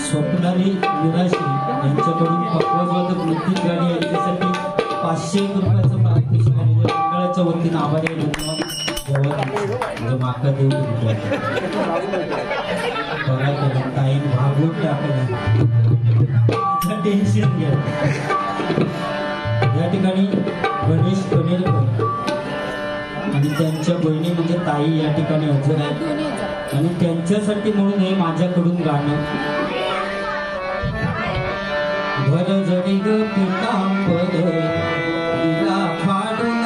स्वप्नाली निराशी यांच्याकडून पक्वाजवाद वृत्ती गाडी यांच्यासाठी 500 रुपयाचं पारितोषिक आणि मंडळाच्या वतीनं आभारी म्हणजे माका देऊ काही भागवून टाकलं टेन्शन घ्या। या ठिकाणी गणेश कनेरकर आणि त्यांच्या बहिणी म्हणजे ताई या ठिकाणी हजर आहेत आणि त्यांच्यासाठी म्हणून हे माझ्याकडून गाणं भर जरी ग पितांबर दिला फाडून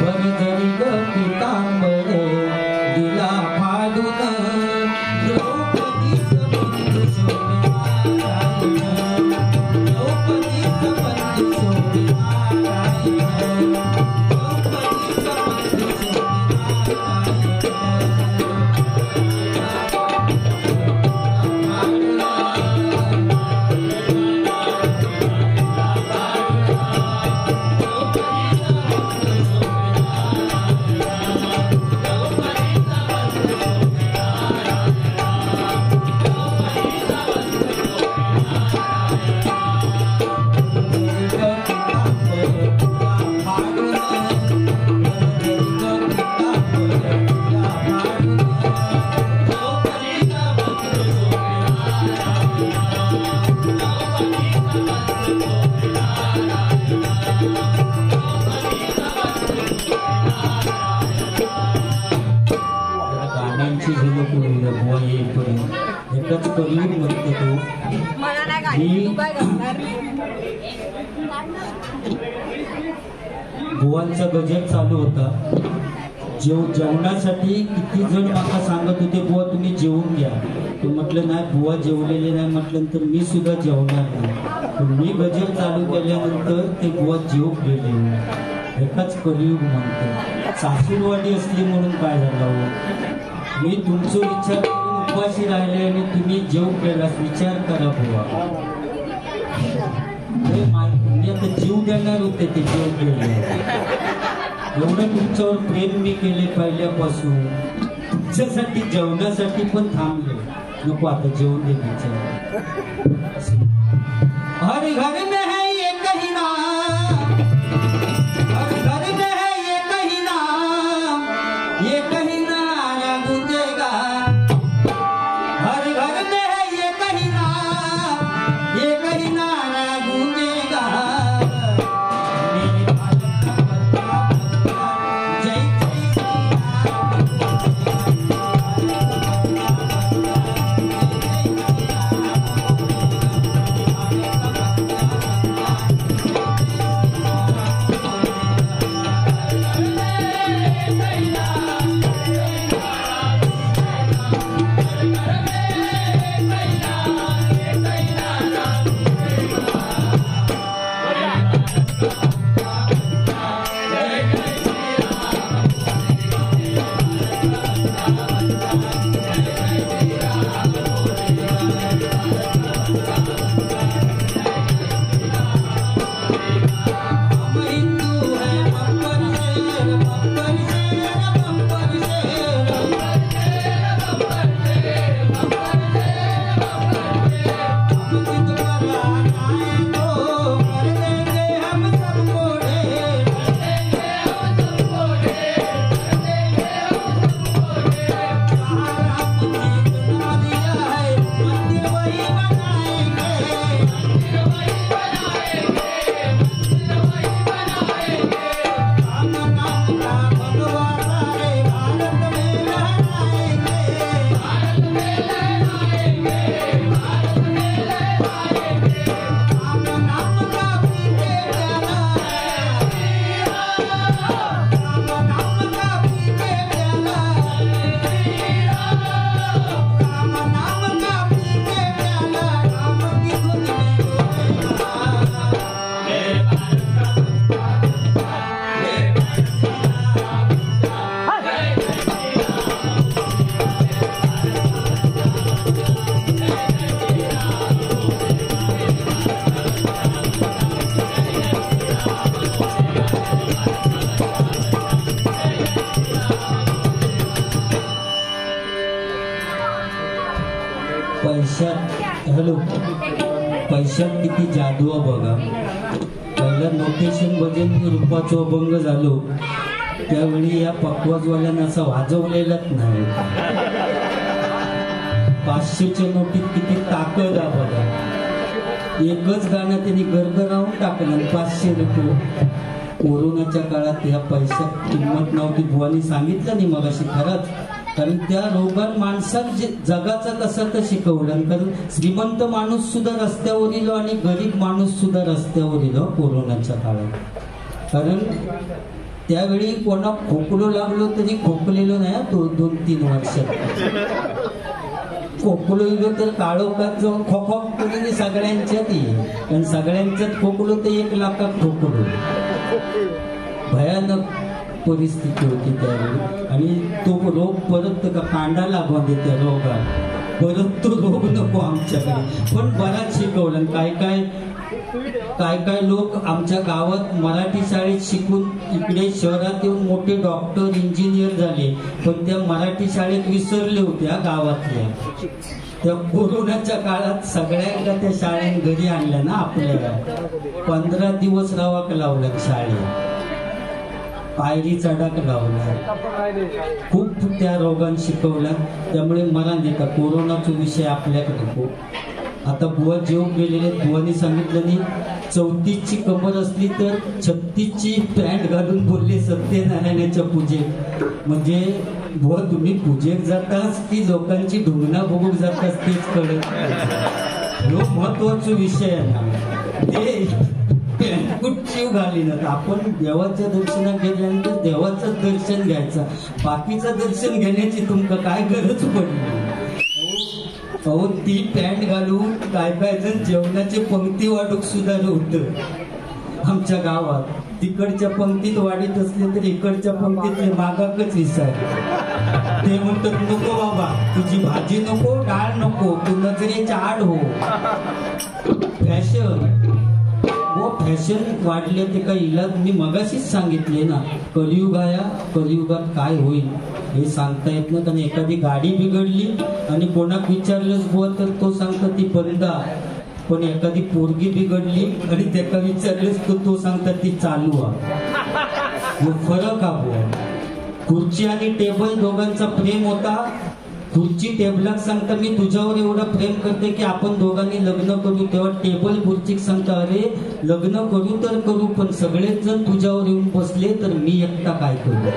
भर जरी ग पितांबर दिला फाडून द्रौपदीच बंधू शोभे नारायण द्रौपदीच बंधू शोभे नारायण द्रौपदीच बंधू शोभे बुवांचा गजर चालू होता। जेवणासाठी किती जण माका सांगत होते बुवा तुम्ही जेवून घ्या, तर म्हटलं नाही बुवा जेवलेले नाही म्हटलं तर मी सुद्धा जेवणार नाही। मी गजर चालू केल्यानंतर ते बुवा जेव गेले। एकाच कलियुग म्हणतो। सासूरवाडी असली म्हणून काय झालं, मी तुमचा विचार करून उपाशी राहिले आणि तुम्ही जेव केलास, विचार करा बुवा। मी आता जीव देणार होते ते जेव केले, एवढं तुमच्यावर प्रेम मी केले पहिल्यापासून, तुमच्यासाठी जेवणासाठी पण थांबले, नको आता जेवण दे विचार। हर घर में है ये कहीं नाम, हर घर में है ये कहीं नाम, ये कहीं नारा गूंजेगा। हर घर में है ये कहीं नाम, ये कहीं नारा गूंजेगा। मेरे भारत का बच्चा जय जय श्री राम। पैशात किती जादू आहे बघा. पहिला नोटेशन मध्ये रुपाचो अभंग झालो त्यावेळी या पकवाजवाल्यांना असं वाजवलेलंच नाही. 500च्या नोटीत किती ताकद आहे बघा. एकच गाणं त्यांनी गरगरावून टाकलं 500 रुपये. कोरोनाच्या काळात ह्या पैशात किंमत नव्हती. बुवानी सांगितलं नाही मगाशी खरंच. कारण त्या रोगात माणसात जगाचं कसं तर शिकवलं. कारण श्रीमंत माणूस सुद्धा रस्त्यावर इलो आणि गरीब माणूस सुद्धा रस्त्यावर इलो कोरोनाच्या काळात. कारण त्यावेळी कोणा खोकलो लागलो तरी खोकलेलो नाही 2-3 वर्षात. खोकलो इलो तर काळोखात जाऊन खोखो तरी सगळ्यांच्यात ये. पण सगळ्यांच्यात खोकलो तर 1 लाखात खोकलो. भयानक परिस्थिती होती त्यावेळी. आणि तो रोग परत का कांडा लागून देते रोगात. परत तो रोग नको आमच्याकडे. पण बराच शिकवलं. काय लोक आमच्या गावात मराठी शाळेत शिकून इकडे शहरात येऊन मोठे डॉक्टर इंजिनियर झाले. पण त्या मराठी शाळेत विसरले होत्या गावातल्या. त्या कोरोनाच्या काळात सगळ्यांना त्या शाळेत घरी आणल्या ना आपल्याला. 15 दिवस रावाक लावलं शाळेत. पायरी चढाक लावला. खूप त्या रोगांना शिकवला. त्यामुळे मला नाही का कोरोनाचा विषय आपल्याकडे खूप. आता बुवा जेव गेलेले बुवानी सांगितलं नाही 34ची कमर असली तर 36ची पॅन्ट घालून बोलले सत्यनारायणाच्या पूजेत. म्हणजे बुवा तुम्ही पूजेत जाताच की लोकांची ढुंगणा बघूक जाताच तेच कळत. हा महत्वाचा विषय आहे ना. ते शिव घाली ना. आपण देवाच्या दर्शनात गेल्यानंतर देवाचं दर्शन घ्यायचं. बाकीचं दर्शन घेण्याची तुमका काय गरज पडली. अहो ती पॅन्ट घालून काय जण जेवणाची पंक्ती वाटूक सुद्धा नव्हतं आमच्या गावात. तिकडच्या पंक्तीत वाढीत असले तर इकडच्या पंक्तीतले मागाकच विसर. ते म्हणतात नको बाबा तुझी भाजी नको डाळ नको तू नजरेच्या आड हो. फॅशन वाढले ते काही इलाज. मी मगाशीच सांगितले ना कलियुगात काय होईल हे सांगता येत नाही. कारण एखादी गाडी बिघडली आणि कोणाक विचारलंच बुवा तर तो सांगता ती बंदा. पण एखादी पोरगी बिघडली आणि त्याला विचारलंच तर तो सांगता ती चालू आहे. फरक हा बुवा. खुर्ची आणि टेबल दोघांचा प्रेम होता. खुर्ची टेबलात सांगता मी तुझ्यावर एवढं प्रेम करते की आपण दोघांनी लग्न करू. तेव्हा टेबल खुर्चीक सांगता अरे लग्न करू तर करू पण सगळेच जण तुझ्यावर येऊन बसले तर मी एकटा काय करू.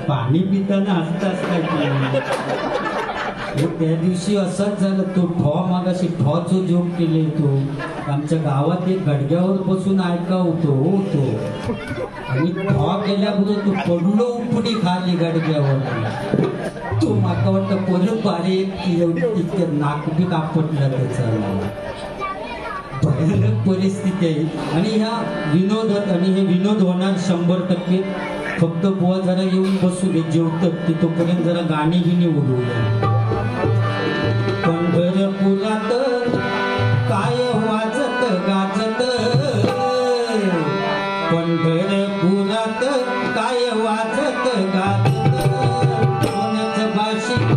पाणी पिताना असताच काय त्या दिवशी असंच झालं. तो मागाशी ठॉचो जोक केले. तो आमच्या गावात एक गडग्यावर बसून ऐका होतो आणि ठॉ केल्याबरोबर तो पडलो उपडी खाली गडग्यावर. तो माका वाटतं परत बारीक तितक्या नाकबीक आपटला त्याचा. भयानक परिस्थिती आहे. आणि ह्या विनोदात आणि हे विनोद होणार 100%. फक्त बुवा जरा येऊन बसू दे जेवतात ते तोपर्यंत जरा गाणी बिणी उडवूया. पंढरपुरात काय वाजत गाजत. पंढरपुरात काय वाजत गाजत. कोणाचं भाषिक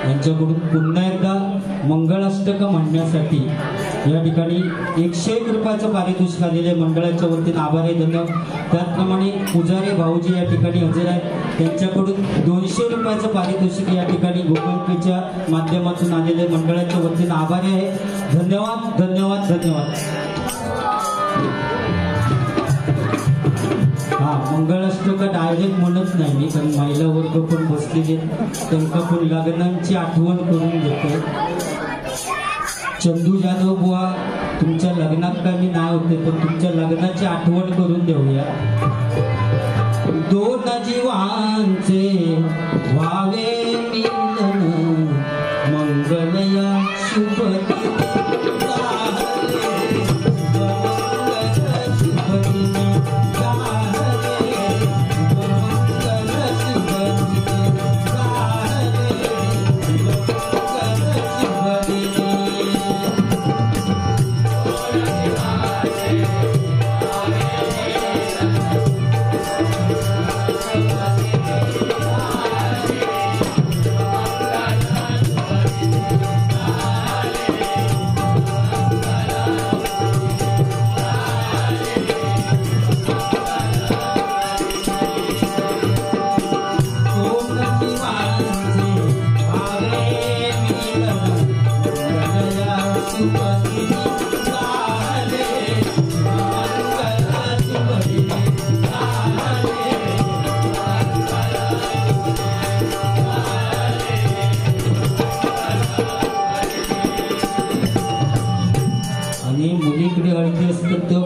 यांच्याकडून पुन्हा एकदा मंगलाष्टक म्हणण्यासाठी या ठिकाणी 101 रुपयाचं पारितोषिक आलेले मंडळाच्या वतीने आभार आहे, धन्यवाद. त्याचप्रमाणे पुजारी भाऊजी या ठिकाणी हजर आहेत, त्यांच्याकडून 200 रुपयाचं पारितोषिक या ठिकाणी गुगल पेच्या माध्यमातून आलेले मंडळाच्या वतीने आभारी आहे. धन्यवाद धन्यवाद धन्यवाद. हा मंगलाष्टक डायरेक्ट म्हणत नाही मी, कारण महिला वर्ग पण बसलेले त्यांना पण लग्नांची आठवण करून देतो. चंदू जाधव बुवा, तुमच्या लग्नात काही नाही होते पण तुमच्या लग्नाची आठवण करून देऊया. दोन जीवांचे व्हावे मिलन, मंगलया शुभ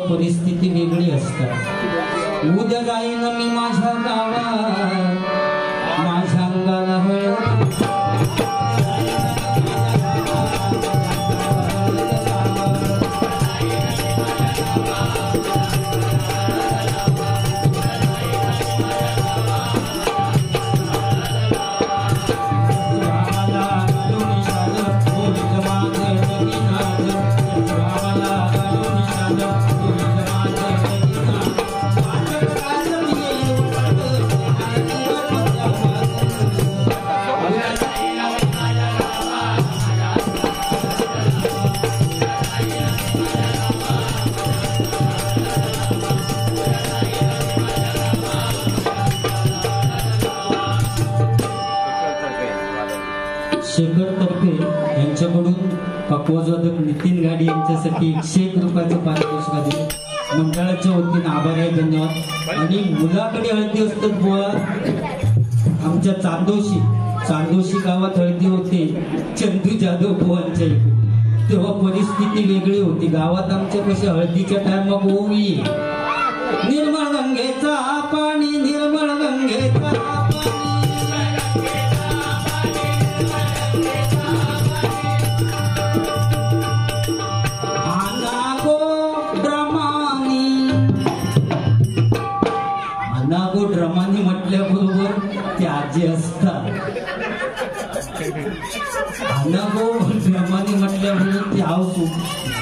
परिस्थिती वेगळी असतात. उद्या जाईन मी माझ्या गावात, माझ्या अंगाला शेखर तर्फे यांच्याकडून पक्वाजवादक नितीन गाडी यांच्यासाठी 101 रुपयाचं पारितोषिक आले, मंडळाच्या वतीने आभार आहे, धन्यवाद. आणि मुलाकडे हळदी असतात बुवा, आमच्या चांदोशी गावात हळदी होते चंदू जाधव बुवांच्या इकडे, तेव्हा परिस्थिती वेगळी होती. गावात आमच्या कशा हळदीच्या टायमात ओवी निर्मळ गंगेचा पाणी, निर्मळ गंगेचा ड्रमानी म्हटल्याबरोबर ते आजी असतात. ड्रमानी म्हटल्याबरोबर ती हाऊस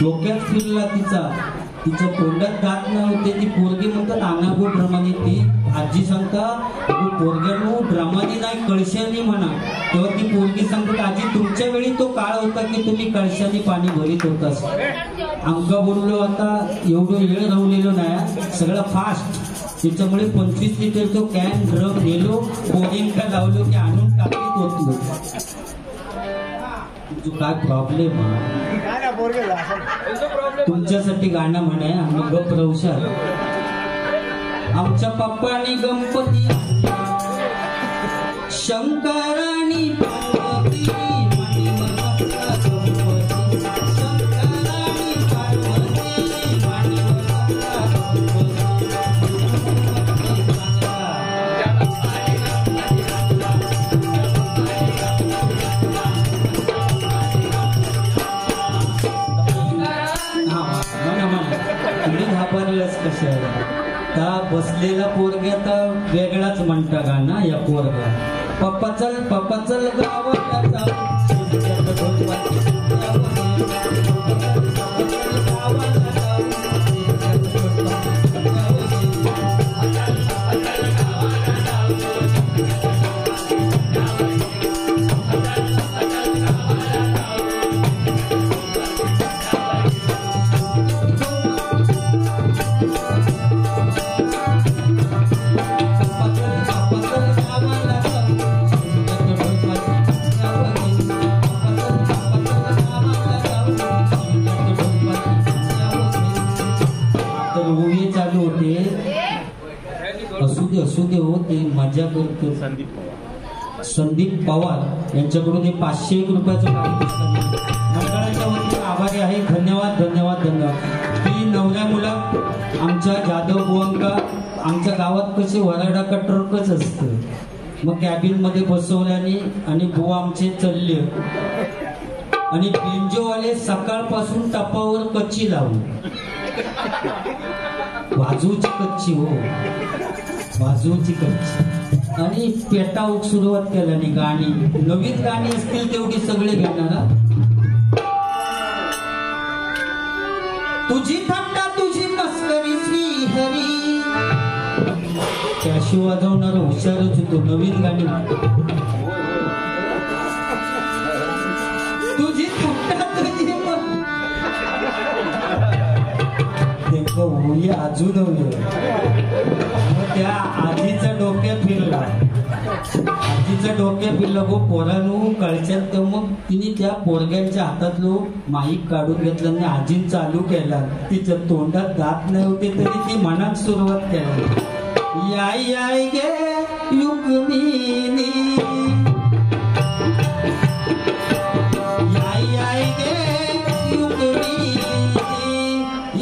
डोक्यात फिरला तिच्या तोंडात दात नव्हते. ती पोरगी म्हणतात अनागो ड्रमानी. ती आजी सांगता पोरग्यानो ड्रमानी नाही कळशानी म्हणा. तेव्हा ती पोरगी सांगतात आजी तुमच्या वेळी तो काळ होता की तुम्ही कळशानी पाणी भरीत होतास. आमका बोललो आता एवढं वेळ राहलेलो नाही, सगळं फास्ट. त्याच्यामुळे 25 लिटरचं कॅन ड्रम नेलो, बोरिंगला लावलो की आणून टाकीत होतो. तुझं काय प्रॉब्लेम तुमच्यासाठी गाणं म्हणे आम्ही गप रवशाल. आमच्या पप्पानी गणपती शंकरानी पार्वती त्या बसलेला पोरग्याचा वेगळाच म्हणता गाणं या पोरगा. पप्पा चल गावाला जाऊ. असू दे हो, ते मजा करतो. संदीप पवार यांच्याकडून हे 501 रुपयाचं पारितोषिक मंडळाच्या वतीने आभारी आहे. धन्यवाद धन्यवाद धन्यवाद. ती नवऱ्या मुलं आमच्या जाधव बुवांका आमच्या गावात कसे वराडा कट्रोकच असतं, मग कॅबिन मध्ये बसवल्याने आणि बुवा आमचे चालले आणि बेंजोवाले सकाळपासून टपावर कच्ची लावून वाजूची कच्ची हो, वाजूची कच्ची आणि पेटाऊक सुरुवात केल्याने गाणी नवीन गाणी असतील तेवढी सगळे घेणार. तुझी थंडा तुझी मस्करी श्रीहरी कॅशी वाजवणार हुशारच होतो. नवीन गाणी तुझी थंडा तुझी देखो ये अजून त्या आजीचं डोक्या फिरला, आजीचं डोक्या फिरलं गो पोरांनो कळच्यात. तर मग तिने त्या पोरग्यांच्या हातातलो माईक काढून घेतला आणि आजीन चालू केला. तिच्या तोंडात दात नाही होते तरी ती मनात सुरुवात केली. याय याय गे युगमिनी याय याय गे युगमिनी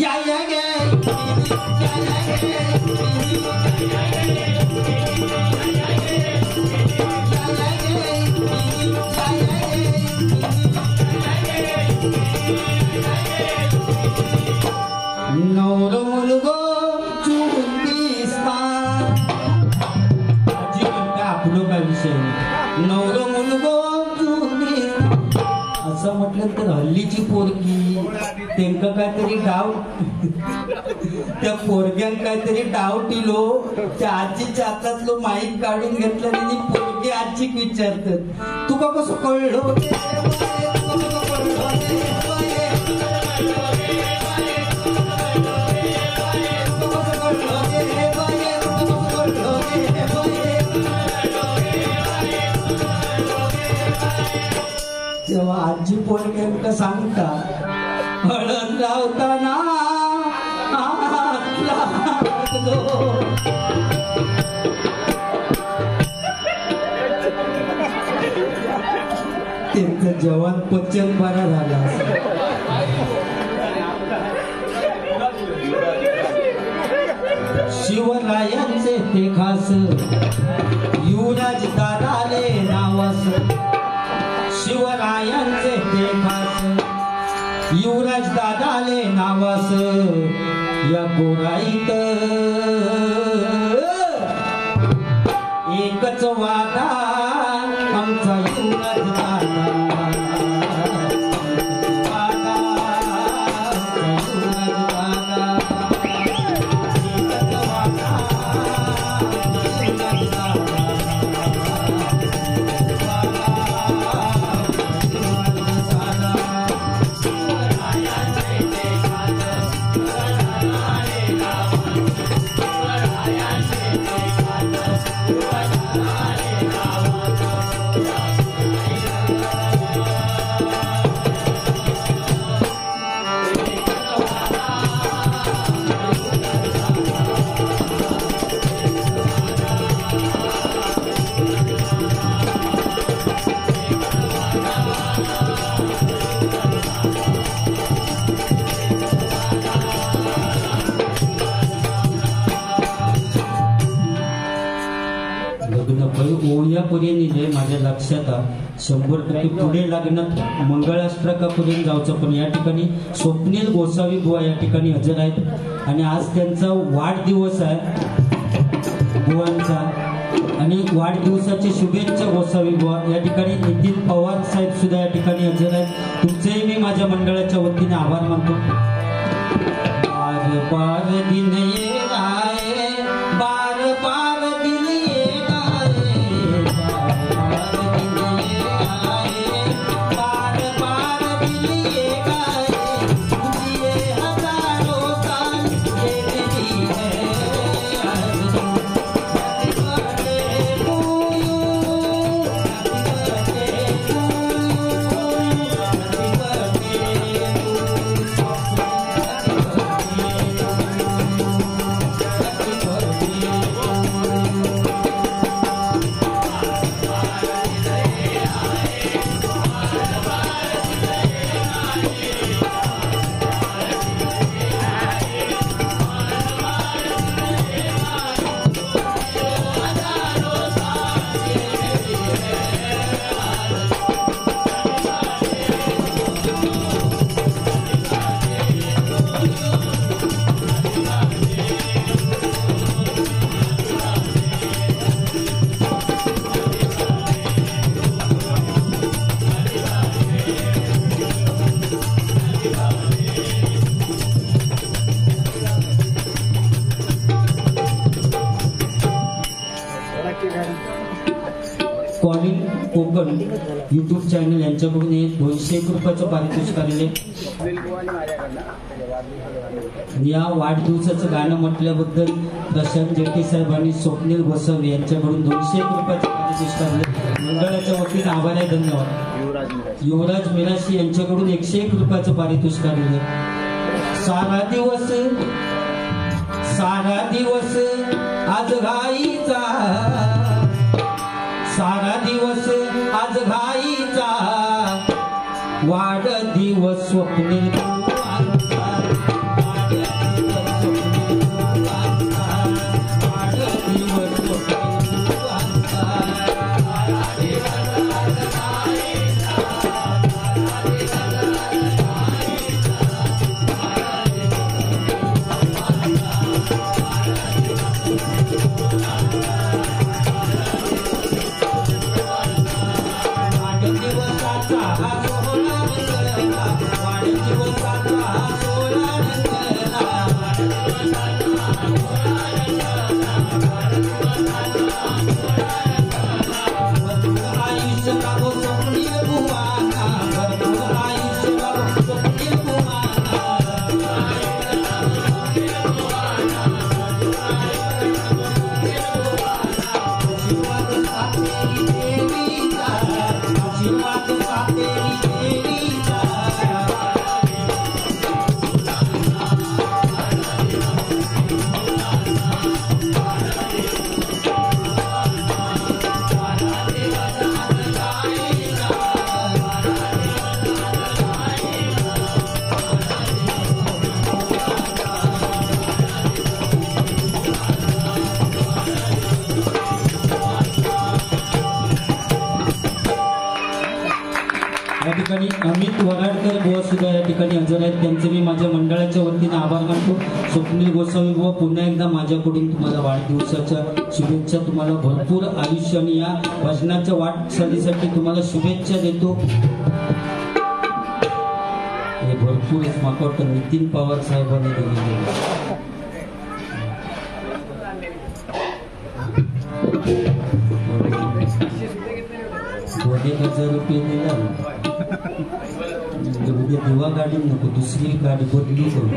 याय याय गे नवर मुलगो आजी म्हणते आपलं काय विषय नवर मुलगो असं म्हटलं तर हल्लीची पोरगी त्यांना काहीतरी डाव त्या पोरग्यान काहीतरी डाव टिलो त्या आजीच्या हातातलं माईक काढून घेतलं आणि पोरगी आजीक विचारतात तुका कसं कळलं. तेव्हा आजी पोरग्यांना सांगता हळद लावताना त्यांचं जेवण पचन बरा झाला. शिवरायांचे ते खास युवराज दादाले नावास शिवरायांचे ते खास युवराज दादाले नावास या गोराईत एकच वादा आमचा युवराज दादा ओळ्यापर्यंत माझ्या लक्षात 100% पुढे लग्नात मंगळाष्टकापर्यंत जायचं. पण या ठिकाणी स्वप्नील गोसावी बुवा या ठिकाणी हजर आहेत आणि आज त्यांचा वाढदिवस आहे बुवांचा आणि वाढदिवसाच्या शुभेच्छा गोसावी बुवा. या ठिकाणी नितीन पवार साहेब सुद्धा या ठिकाणी हजर आहेत. तुमचेही मी माझ्या मंडळाच्या वतीने आभार मानतो. बार बार दिन ये आए बार बार दिन ये कोकण YouTube चॅनल यांच्याकडून हे 201 रुपयाचं पारितोषिक आलेले. या वाढदिवसाचं गाणं म्हटल्याबद्दल प्रशांत जेठी साहेब आणि स्वप्नील गोसावी यांच्याकडून 201 रुपयाचं पारितोषिक आले. मंडळाच्या वतीने आभार आहे, धन्यवाद. युवराज मिराशी यांच्याकडून 101 रुपयाचं पारितोषिक आलेले. सारा दिवस आज घाईचा, सारा दिवस आज घाईचा, वाढदिवस स्वप्नील अमित वराडकर बुवा सुद्धा या ठिकाणी हजर आहेत. त्यांचे मी माझ्या मंडळाच्या वतीने आभार मानतो. स्वप्नील गोसावी बुवा, पुन्हा एकदा माझ्याकडून तुम्हाला वाढदिवसाच्या शुभेच्छा. तुम्हाला भरपूर आयुष्य आणि या भजनाच्या वाटचालीसाठी तुम्हाला शुभेच्छा देतो. हे भरपूर माका वाटतं नितीन पवार साहेबांनी दिलेले. 1,000 रुपये दिला. उद्या दिवा गाडी नको, दुसरी गाडी बदली करू.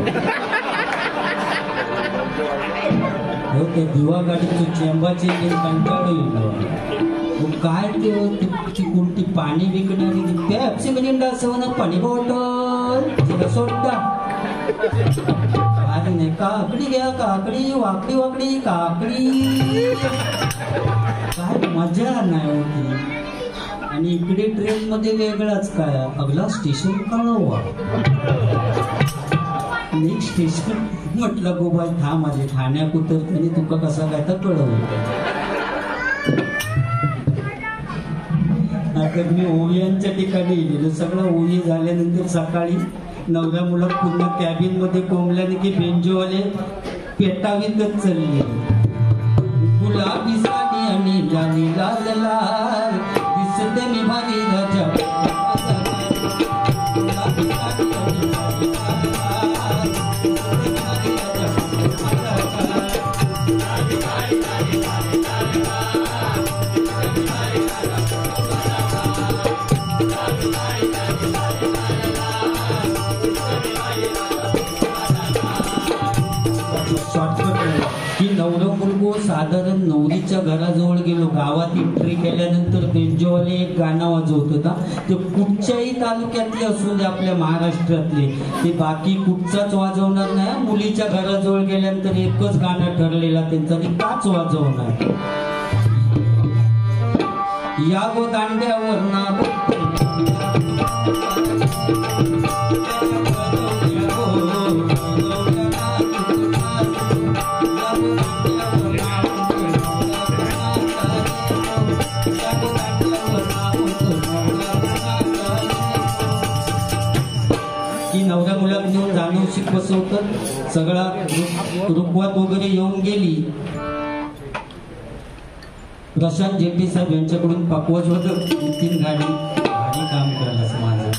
हो, त्या दिवा गाडीचं चेंबाचे कंटाळू येईल. काय ती कोणती पाणी विकणारी पॅप्सी मिरिंडा असं ना, पाणी बॉटल तिला सोडता. अरे नाही, काकडी घ्या, काकडी, वाकडी वाकडी काकडी. काय मजा नाही होती. आणि इकडे ट्रेन मध्ये वेगळाच काय, अगला स्टेशन कळवा. नेक्स्ट स्टेशन म्हटलं गो बाय था माझे ठाण्यात उतरते तुका कसा काय तर कळवलं. आता मी ओवियांच्या ठिकाणी गेलो. सगळं ओवी झाल्यानंतर सकाळी नवऱ्या मुलं पूर्ण कॅबिन मध्ये कोंबल्याने की बेंजोवाले पेटावीतच चालले. गुलाबी साडी आणि जानी लाल लाल दिसते मी भारी राजा. गुलाबी साडी आणि जानी लाल लाल दिसते मी भारी राजा. की नवरा मुलगो साधारण नवरीच्या घराजवळ गेलो. गावात एंट्री केल्यानंतर बेंजोवाले एक गाणं वाजवत होता. ते कुठच्याही तालुक्यातले असू दे, आपल्या महाराष्ट्रातले, ते बाकी कुठचाच वाजवणार नाही. मुलीच्या घराजवळ गेल्यानंतर एकच गाणं ठरलेला त्यांचा, ते काच वाजवणार. या गो दांड्यावर ना की नवऱ्या मुलात घेऊन जाणून शिकवत सगळा रुखवात वगैरे येऊन गेली. प्रशांत जेठी साहेब यांच्याकडून पकवाज होतं. नितीन गाडी भारी काम करायला माझं.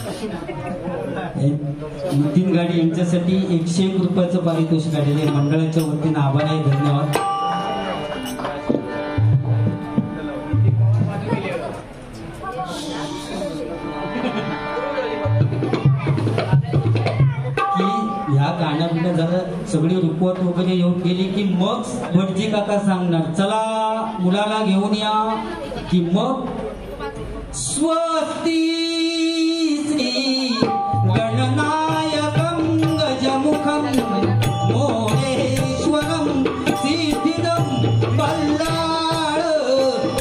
नितीन गाडी यांच्यासाठी 101 रुपयाचं पारितोषिक आलेले. मंडळाच्या वतीने आभार आहे, धन्यवाद. झालं सगळी रुकवत वगैरे येऊन गेली की मग भटजी काका सांगणार चला मुलाला घेऊन या की मग स्वस्ती श्री गणनायकं गजमुखं मोरेश्वरं सिद्धिदं बल्लाळ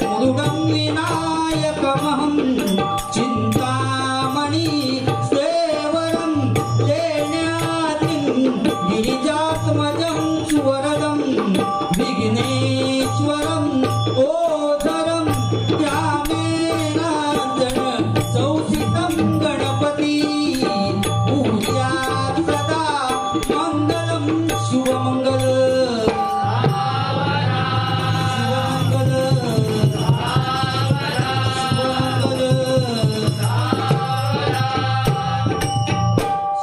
मुरुगं विनायकमहं चिंतामणि सेवरं लेण्यातिं गिरिजात्मजं सुवरदं विघ्नेश्वरं ओधरं त्यामेनार्दन संसितं गणपति पूज्यात् सदा मंगलं शुभमंगल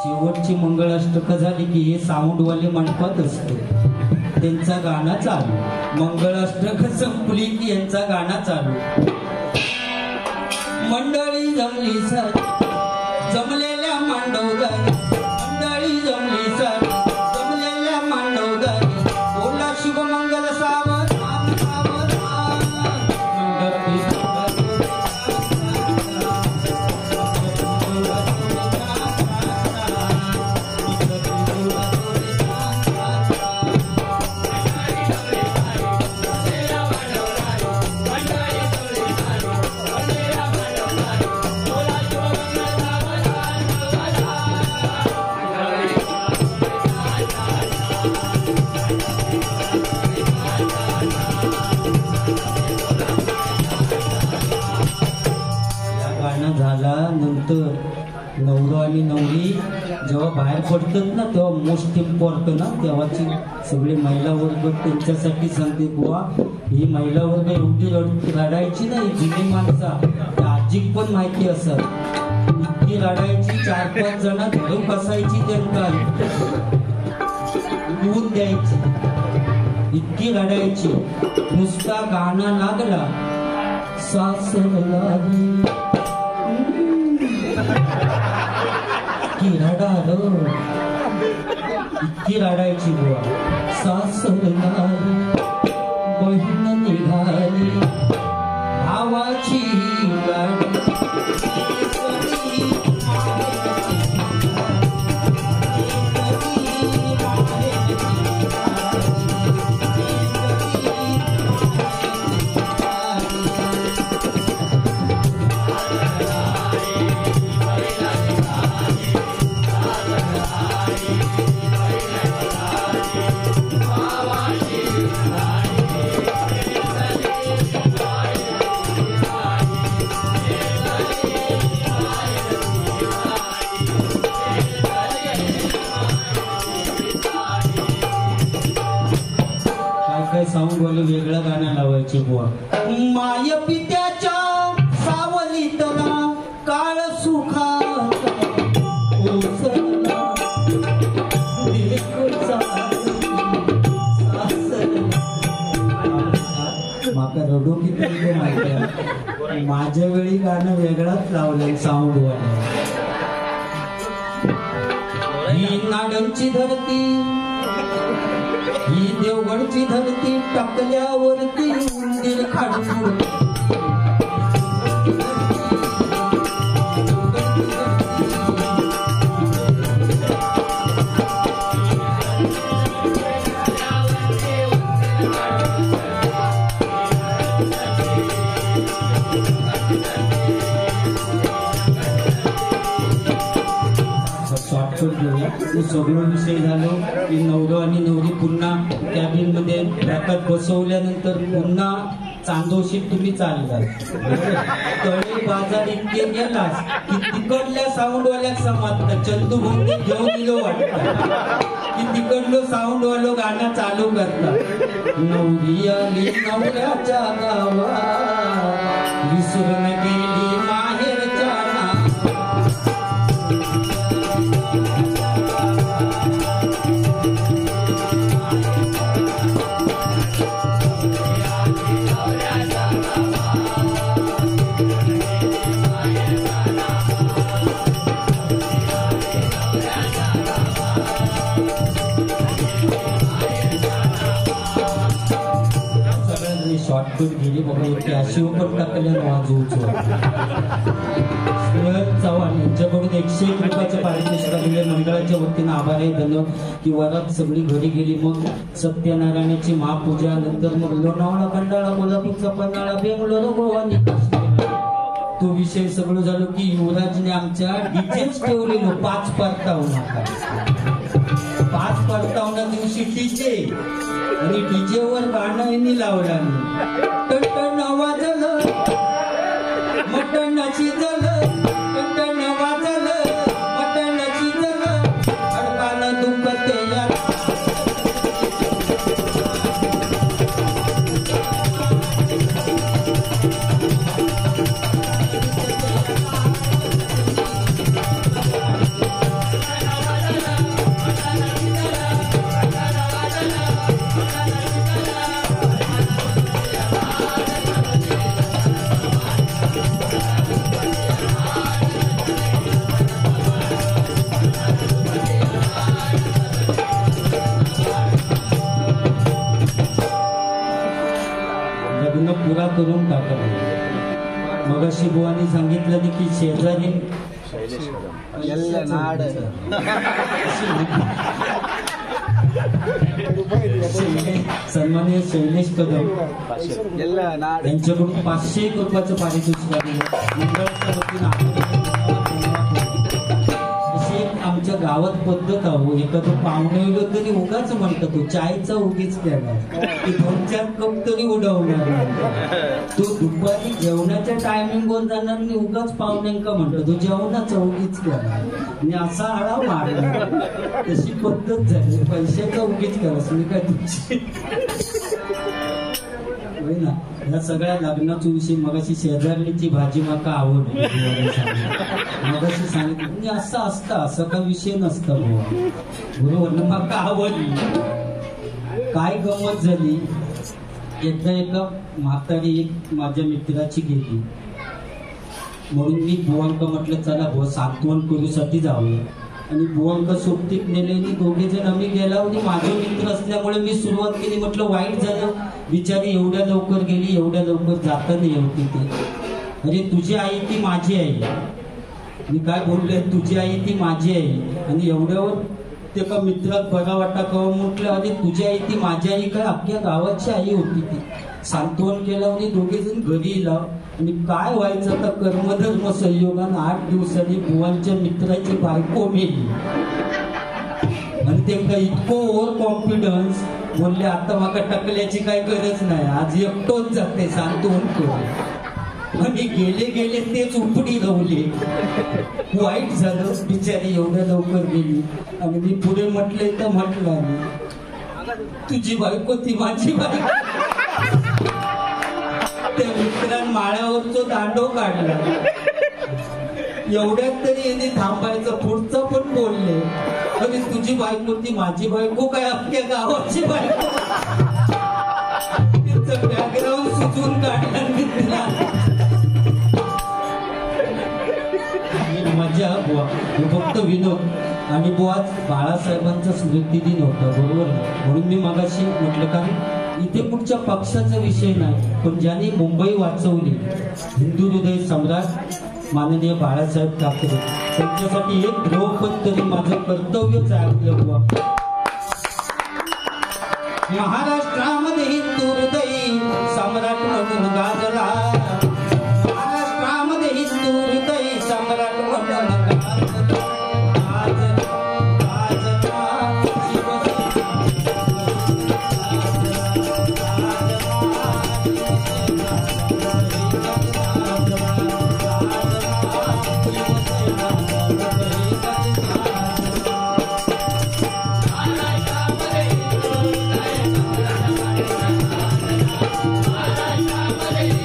शेवटची मंगळाष्टक झाली की हे साऊंडवाले मंडपात असते त्यांचा गाणं चालू मंगळाष्टक संपली की यांचा गाणं चालू मंडळी जमली सर जमलेल्या मांडवदारी मंडळी जमली सर जमलेल्या मांडवदारी बोला शुभमंगल सावधान सावधान झाल्यानंतर नवरा आणि नवरी जेव्हा बाहेर पडतात ना तेव्हा मोस्ट इम्पॉर्टंट ना तेव्हाची सगळे महिला वर्ग त्यांच्यासाठी सांगते बुवा ही महिला वर्ग एवढी रडायची नाही जुनी माणसा त्या आजीक पण माहिती असत इतकी रडायची 4-5 जण धरून बसायची त्यांना दूध द्यायची इतकी रडायची नुसता गाणं लागला सासरला की रडार इतकी रडायची बुवा सासरला बहीण निघाली भावाची गाडी साऊंड वाले वेगळं गाणं लावायचे बुवा माय पित्याच्या सावलीतला काळ सुखाचा ओसरला माका रडू किती माहिती माझ्या वेळी गाणं वेगळाच लावलंय साऊंड वाले ही नाडंची धरती ही देवगडची धरती टाकल्यावरती उंदीर खाडून सगळं विषय झालो की नवरा आणि नवरी पुन्हा कॅबिन मध्ये रॅकात बसवल्यानंतर पुन्हा चांदोशी तुम्ही चालला तळे बाजार इतके गेलास की तिकडल्या साऊंडवाल्याक समजतं चंदू भोंगी घेऊन दिलो वाटतं की तिकडलं साऊंडवालो गाणं चालू करतात नवरी आली नवऱ्याच्या गावा विसरून गेली माहेरच्या फुकट गेली बाबा एक अशी पण टाकल्या वाजवूच चव्हाण यांच्याकडून 101 रुपयाचं पारितोषिक दिले. मंडळाच्या वतीनं आभार आहे, धन्यवाद. की वरात सगळी घरी गेली, मग सत्यनारायणाची महापूजा, नंतर मग लोणावळा, खंडाळा, कोल्हापूरचा पन्हाळा, बेंगलोर, गोवा तो विषय सगळं झालं की युवराजने आमच्या डीजेच ठेवलेलो 5 परतावना 5 परतावना दिवशी डीजे आणि डीजे वर गाणं यांनी लावलं. टन वाजलं मटणाची झालं, टन वाजलं मटणाची झालं, अडकानं दुखते या पुरा करून टाकलं. मग अशी बुवानी सांगितलं की शेजारी सन्माननीय शैलेश कदम यांच्याकडून 501 रुपयाचं पारितोषिक मंडळाच्या वतीनं. आमच्या गावात पद्धत आहो, एखादं पाहुणे गेलं तरी उगाच म्हणतो तो चायचा उगीच केला की 2-4 कप तरी उडवणार. तो दुपारी जेवणाच्या टायमिंगवर जाणार आणि उगाच पाहुण्यांका म्हणतो तो जेवणाचा उगीच केला आणि असा आळा मारला. तशी पद्धत झाली, पैशाचा उगीच केला मी काय तुझी ना. या सगळ्या लग्नाचा विषय मगाशी शेजारणीची भाजी माका आवडली, मगाशी सांगितलं म्हणजे असं असतं, असं काही विषय नसता बरोबर. माका आवडली. काय गमत झाली, एकदा एका म्हातारी एक माझ्या मित्राची गेली म्हणून मी बुवांका म्हटलं चला बुवा सांत्वन करूसाठी जाऊया. आणि बुवांका सोबतीत नेले आणि 2 जण आम्ही गेला. आणि माझे मित्र असल्यामुळे मी सुरुवात केली, म्हटलं वाईट झालं बिचारी एवढ्या लवकर गेली, एवढ्या लवकर जाता नाही होती ते. अरे तुझी आई ती माझी आई. मी काय बोलले, तुझी आई ती माझी आई. आणि एवढ्यावर ते का मित्रात बरा वाटा का म्हटलं अरे तुझी आई ती माझी आई काय, अख्ख्या गावाची आई होती ती. सांत्वन केलं आणि 2 जण घरी लाव. आणि काय व्हायचं तर कर्मधर्म संयोगानं 8 दिवसांनी बुवांच्या मित्राची बायको मेली. आणि ते इतकं ओव्हर कॉन्फिडन्स बोलले आता माका टकल्याची काही गरज नाही, आज एकटोच जाते सांत्वन करून. आणि गेले तेच उपडी रवले. वाईट झालं बिचारी एवढ्या लवकर गेली. आणि मी पुढे म्हटले तर म्हटलं तुझी बायको ती माझी बायको. त्या मित्रां माळ्यावर तो दांडो काढला. एवढ्यात तरी यांनी थांबायचं, पुढचं पण बोलले अरे तुझी बायको ती माझी बायको काय, अख्ख्या गावाची बायको. तिचं बॅकग्राऊंड सुचून काढलं मित्रा. मजा बुवा फक्त विनोद. आणि बुवा बाळासाहेबांचा स्मृती दिन होता बरोबर, म्हणून मी मगाशी म्हटलं कारण इथे कुठच्या पक्षाचा विषय नाही, पण ज्यांनी मुंबई वाचवली हिंदू हृदय सम्राट माननीय बाळासाहेब ठाकरे त्यांच्यासाठी एक ध्रुवपद तरी माझं कर्तव्यच आहे आपलं बुवा. महाराष्ट्रामध्ये हिंदू हृदय सम्राट म्हणून गाजला, महाराष्ट्रामध्ये हिंदू हृदय सम्राट म्हणून Hey!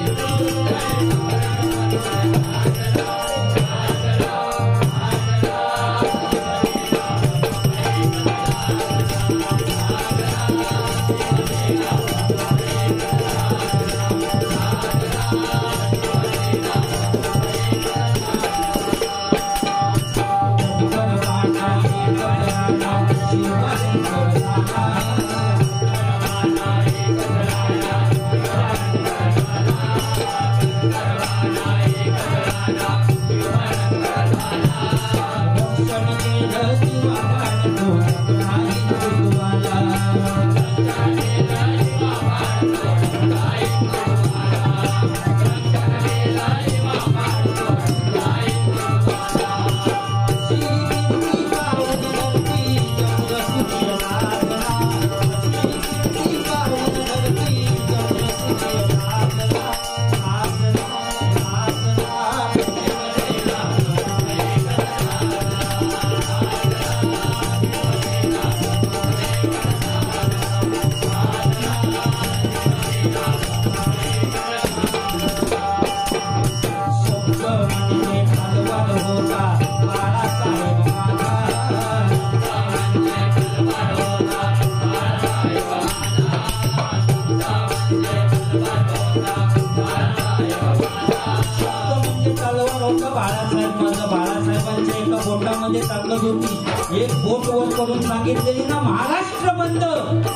एक बोट वर करून सांगितलेली ना महाराष्ट्र बंद,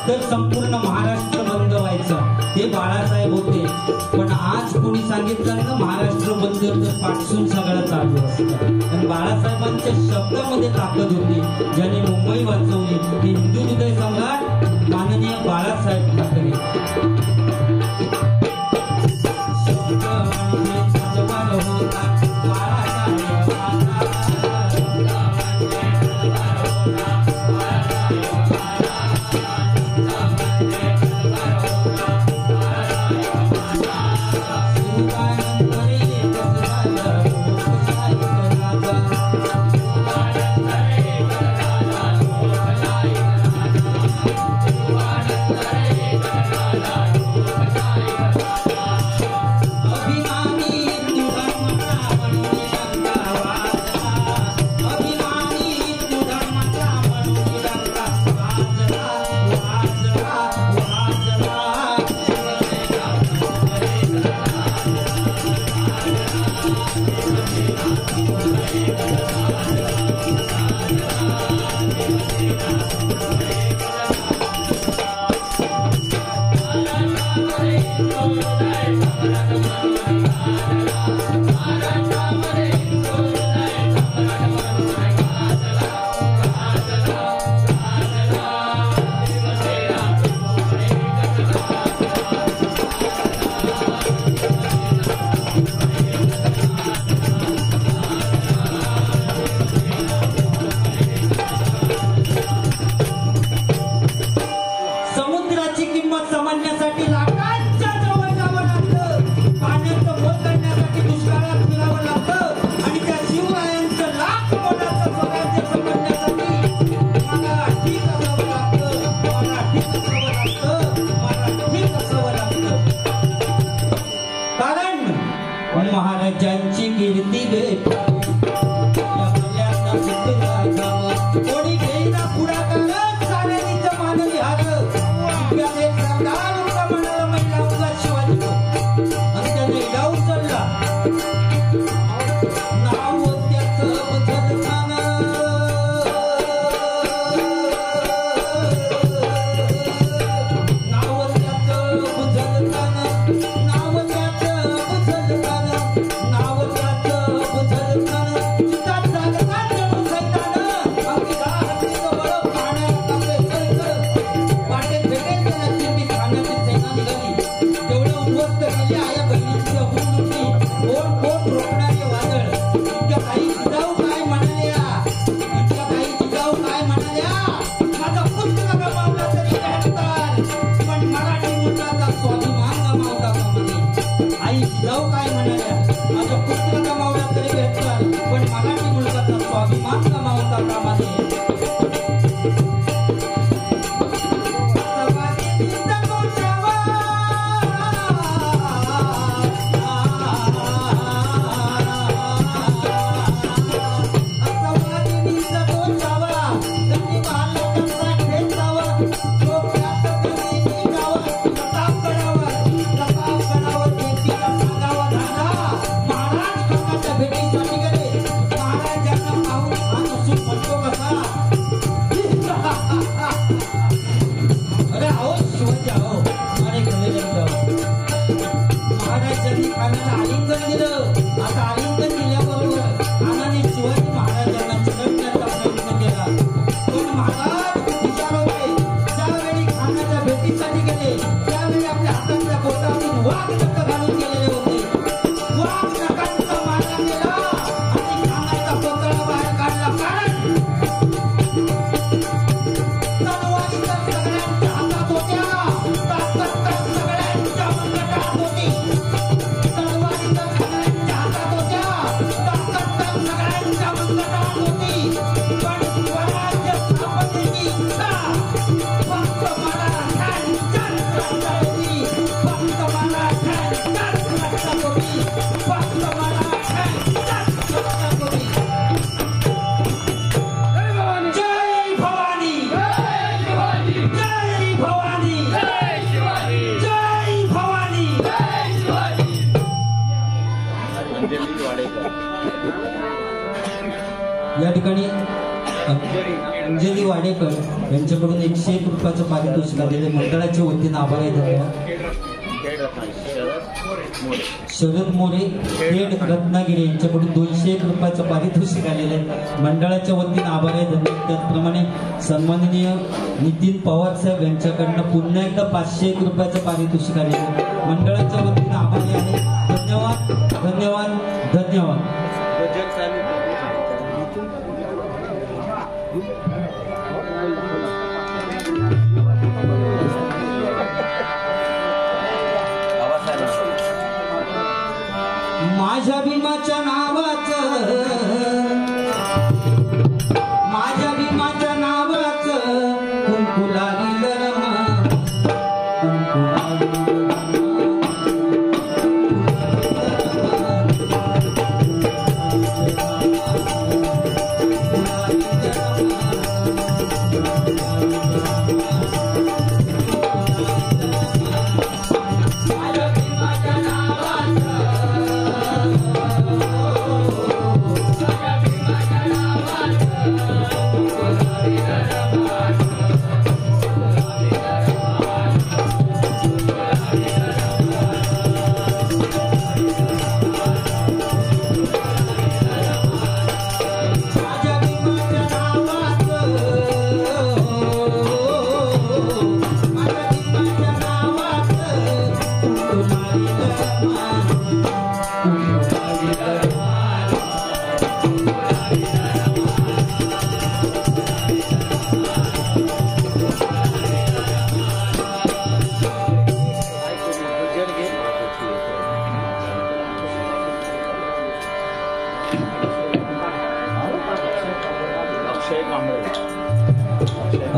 तर संपूर्ण महाराष्ट्र बंद व्हायचं ते बाळासाहेब होते. पण आज कोणी सांगितलं ना महाराष्ट्र बंद तर पाठसून सगळं चालू असतं. आणि बाळासाहेबांच्या शब्दामध्ये ताकद होती, ज्याने मुंबई वाचवली. हिंदू हृदय सम्राट माननीय बाळासाहेब ठाकरे. महाराजांची कीर्ती कोणी घेईना पुढाकार चालणीचं मानवी हार म्हणाला महिला उगा शिवाजी आणि त्याने डाऊ चालला नाव त्याचं बदलताना नाव त्याचं बदलताना नाव त्याचं बदलताना नाव त्याचं बदलताना चितात जागता जणू सैतान अगदी गाहातीचं बळ पाण्यात टाकले वाटेत भेटेल त्याला चिंबी खाण्याची सेना निघाली तेवढं उद्ध्वस्त केले आया बहिणीची अपूर्ण कोण कोण रोखणारे वादळ इतक्या काही जिजाऊ काय म्हणाल्या इतक्या काही जिजाऊ काय म्हणाल्या माझा पुत्र गमावला तरी भेटतात पण मराठी मुलाचा स्वाभिमान गमावता कामा आई जिजाऊ काय म्हणाल्या माझा पुत्र गमावला तरी भेटतात पण मराठी मुलगाचा स्वाभिमान गमावता कामा नये महाराज या ठिकाणी अंजली वाडेकर यांच्याकडून 101 रुपयाचं पारितोषिक आलेले मंडळाच्या वतीनं आभार आहे. शरद मोरे खेड रत्नागिरी यांच्याकडून 201 रुपयाचं पारितोषिक आलेलं आहे. मंडळाच्या वतीनं आभार आहे. धन्यवाद. त्याचप्रमाणे सन्माननीय नितीन पवार साहेब यांच्याकडनं पुन्हा एकदा 501 रुपयाचं पारितोषिक आलेलं आहे. मंडळाच्या वतीनं आभारी आहे. धन्यवाद धन्यवाद धन्यवाद. माझ्या भीमाच्या नावाचं कुंकू लागलं रमा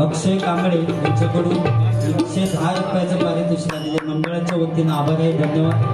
अक्षय कांबळे यांच्याकडून 110 रुपयाचं पारितोषिक आलेले. मंडळाच्या वतीनं आभार आहे. धन्यवाद.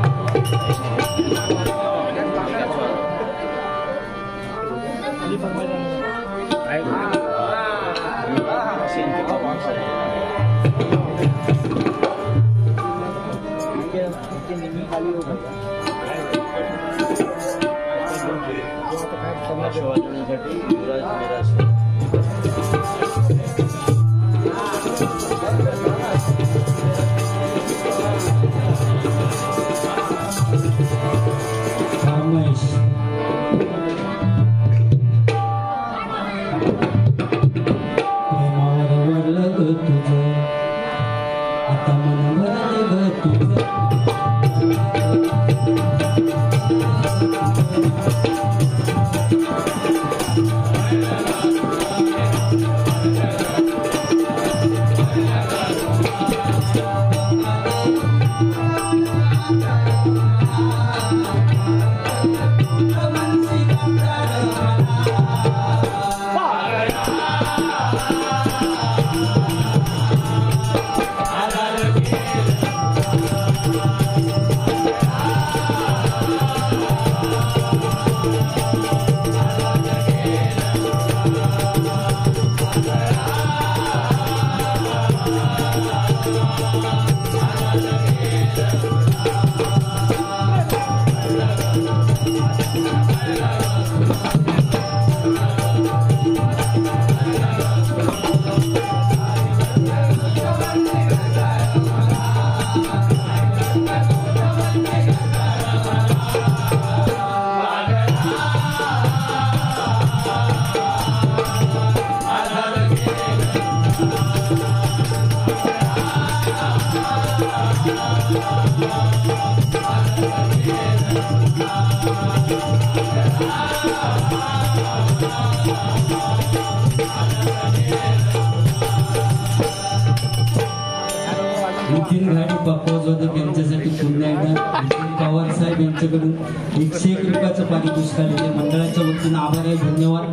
नितीन घाडी बाप्पा जोदक यांच्यासाठी पुन्हा एकदा पवार साहेब यांच्याकडून 101 रुपयाचं पारितोषिक आलेले मंडळाच्या वतीनं आभार आहे, धन्यवाद.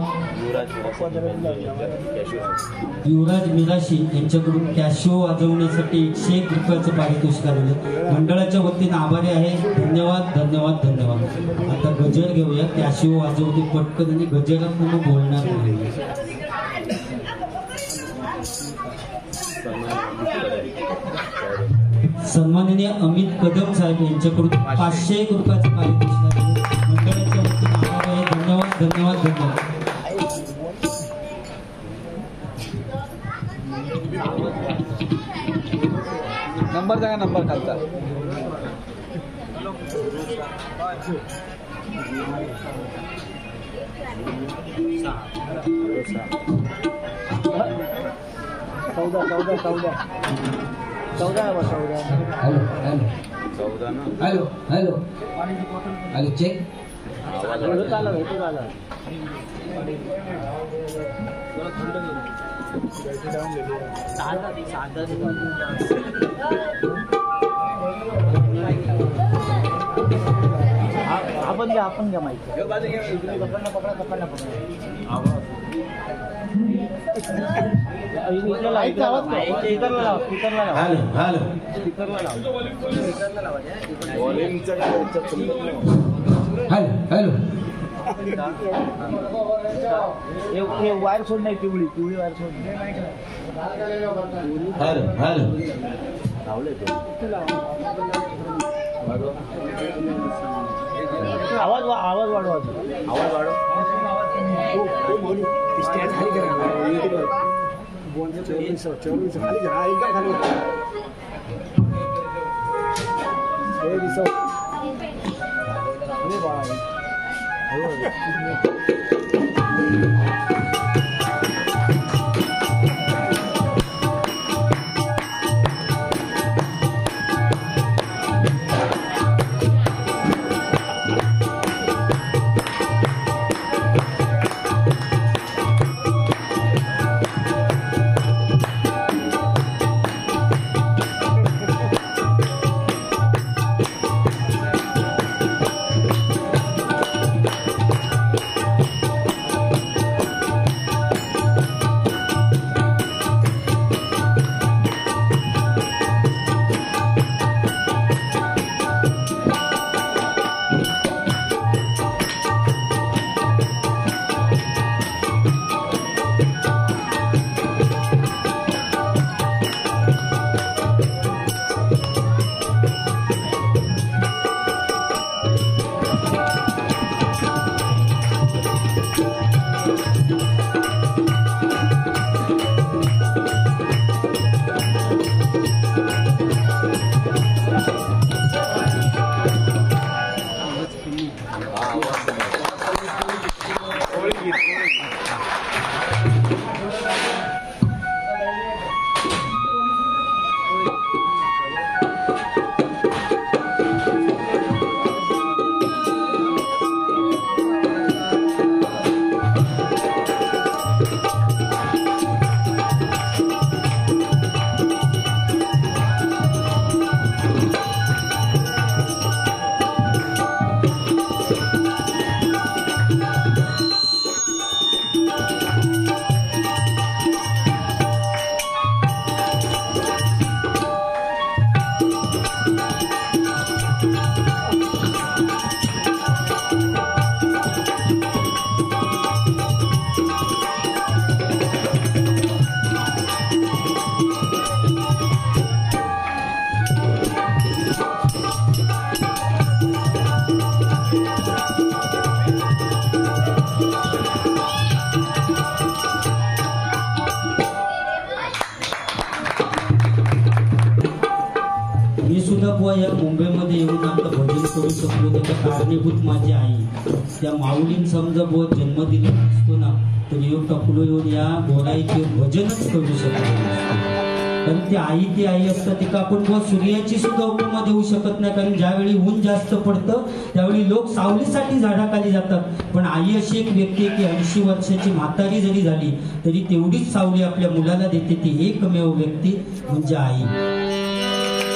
युवराज मिराशी यांच्याकडून कॅशिओ वाजवण्यासाठी 101 रुपयाचं पारितोषिक आलेलं मंडळाच्या वतीनं आभारी आहे, धन्यवाद धन्यवाद धन्यवाद. आता गजर घेऊया. कॅशिओ वाजवते पटकन आणि गजरात म्हणून बोलणार नाही. सन्माननीय अमित कदम साहेब यांच्याकडून 501 रुपयाचं पारितोषिक आलेलं मंडळाच्या वतीनं आभार आहे, धन्यवाद धन्यवाद धन्यवाद. नंबर सांगा, नंबर खालचा. Hello hello hello check. आपण घ्या माहिती. वायर सोड नाही, पिवळी पिवळी वायर सोड. हॅलो हॅलो आवाज आवाज वाढवा, आवाज वाढव. या मुंबईमध्ये येऊन आता भजन करू शकलो त्याच्या कारणीभूत माझी आई. त्या माऊलीन समजा बुवा जन्मदिन असतो ना, तर येऊन टपलो येऊन या बोलायचे भजनच करू शकतो. कारण ती आई असतात ती का आपण बुवा सूर्याची सुद्धा उपमा देऊ शकत नाही. कारण ज्यावेळी ऊन जास्त पडतं त्यावेळी लोक सावलीसाठी झाडाखाली जातात. पण आई अशी एक व्यक्ती आहे की 80 वर्षाची म्हातारी जरी झाली तरी तेवढीच सावली आपल्या मुलाला देते. ती एकमेव व्यक्ती म्हणजे आई.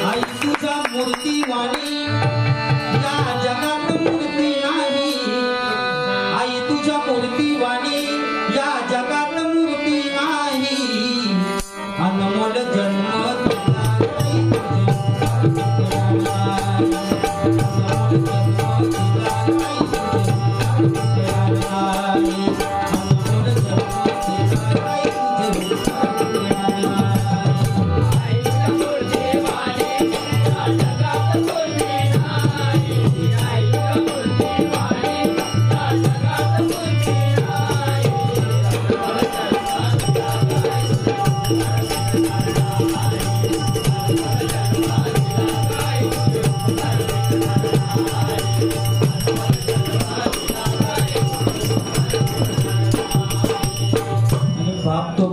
आई तुझ्या मूर्ती वाणी या जगात मूर्ती नाही आई तुझ्या मूर्ती वाणी या जगात मूर्ती नाही अनमोल जन्म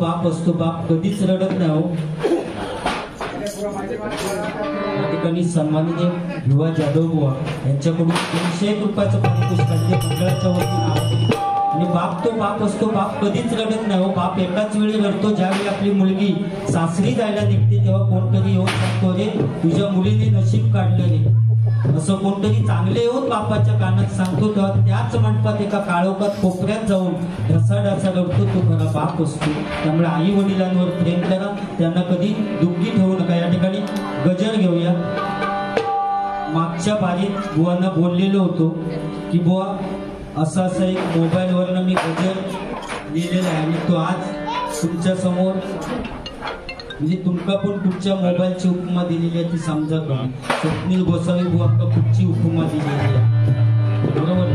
बाप असतो बाप कधीच रडत नाही हो. या ठिकाणी सन्माननीय युवा जाधव बुवा यांच्याकडून 300 रुपयाचं पारितोषिक मंडळाच्या वतीने आणि बाप तो बाप असतो बाप कधीच रडत नाही हो. बाप एकाच वेळी रडतो ज्यावेळी आपली मुलगी सासरी जायला निघते तेव्हा कोणतरी येऊन सांगतो रे तुझ्या मुलीने नशीब काढलं रे असं कोणतरी चांगले येऊन बापाच्या कानात सांगतो तेव्हा त्याच मंडपात एका काळोखात कोपऱ्यात जाऊन ढसाढसा रडतो तो खरा बाप असतो. त्यामुळे आई वडिलांवर प्रेम करा त्यांना कधी दुःखी ठेवू नका. या ठिकाणी गजर घेऊया. मागच्या बारीत बुवांना बोललेलो होतो की बुवा असा असा एक मोबाईलवरनं मी गजर लिहिलेला आहे आणि तो आज तुमच्या समोर म्हणजे तुमका पण कुठच्या मोबाईलची उपमा दिलेली आहे ती समजा का. स्वप्नील गोसावी बुवांका कुठची उपमा दिलेली आहे बरोबर.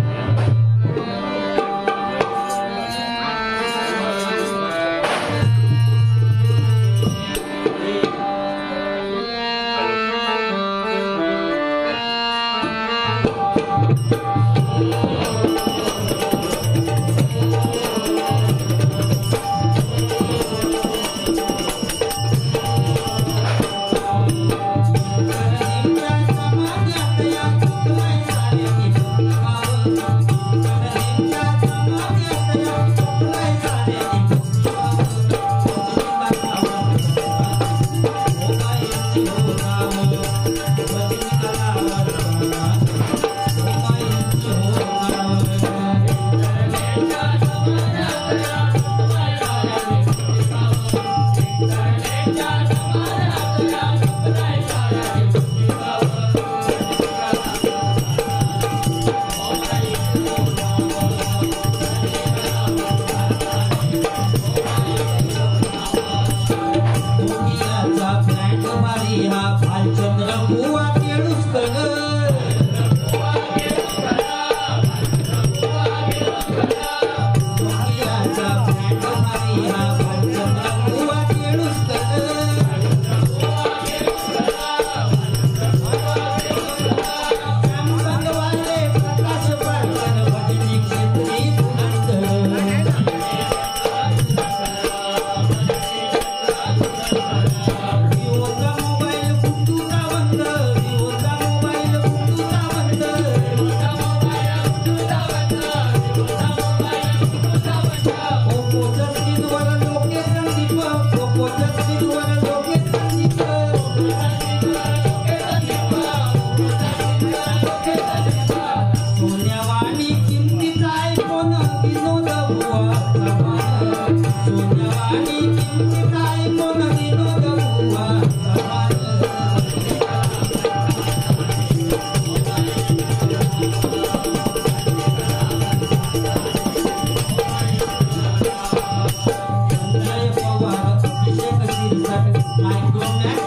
Micromax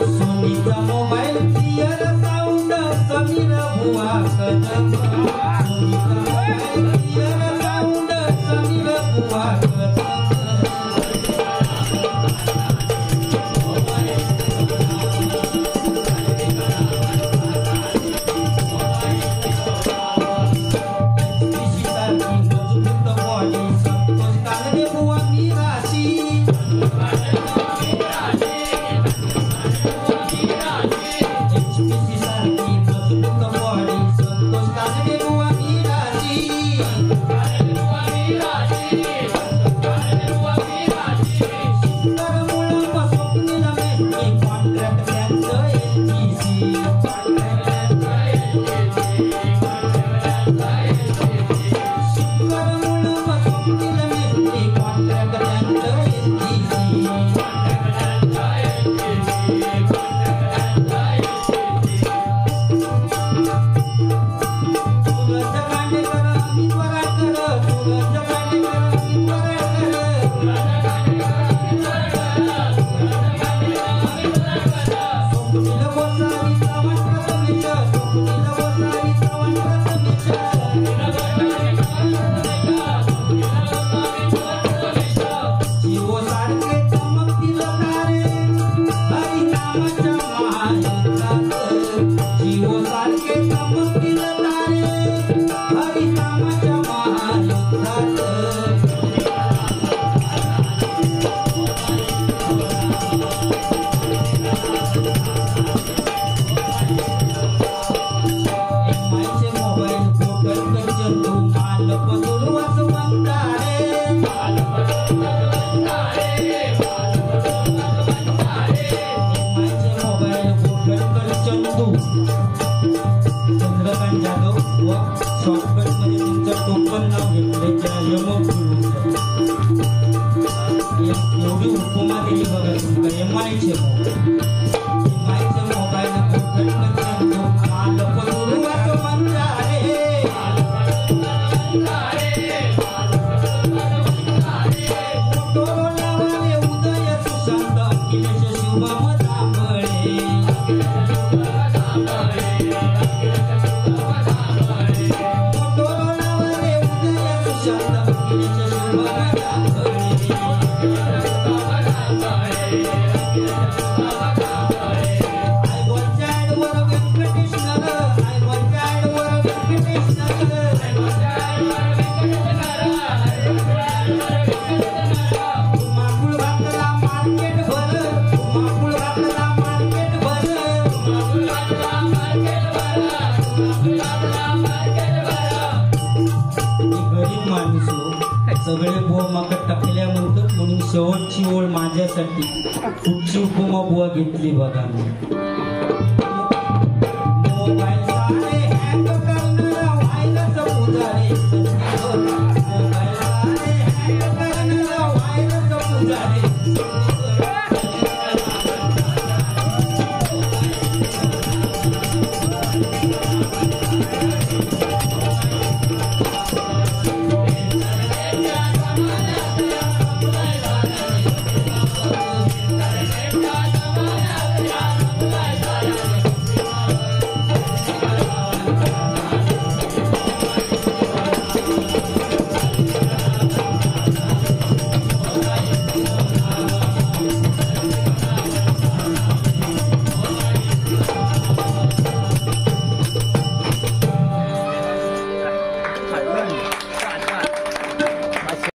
सोनीचा mobile clear sound Sameer Buwa Kadam सोनीचा mobile clear sound Sameer Buwa Kadam Chandrakant Jadhav व शॉर्टकट मध्ये तुमचं टोकन नाव घेतलंय त्या एवढी उपमा दिली बघा तुमका एमआयचे मोबाईल उदय सुशांत अखिलेश शुभम दामळे सगळे बुवा माका टाकल्या म्हणतात म्हणून शेवटची ओळ माझ्यासाठी पुढची उपमा बुवा घेतली बघा मी मोबाईल सारे हँग करणारा व्हायरस पुजारी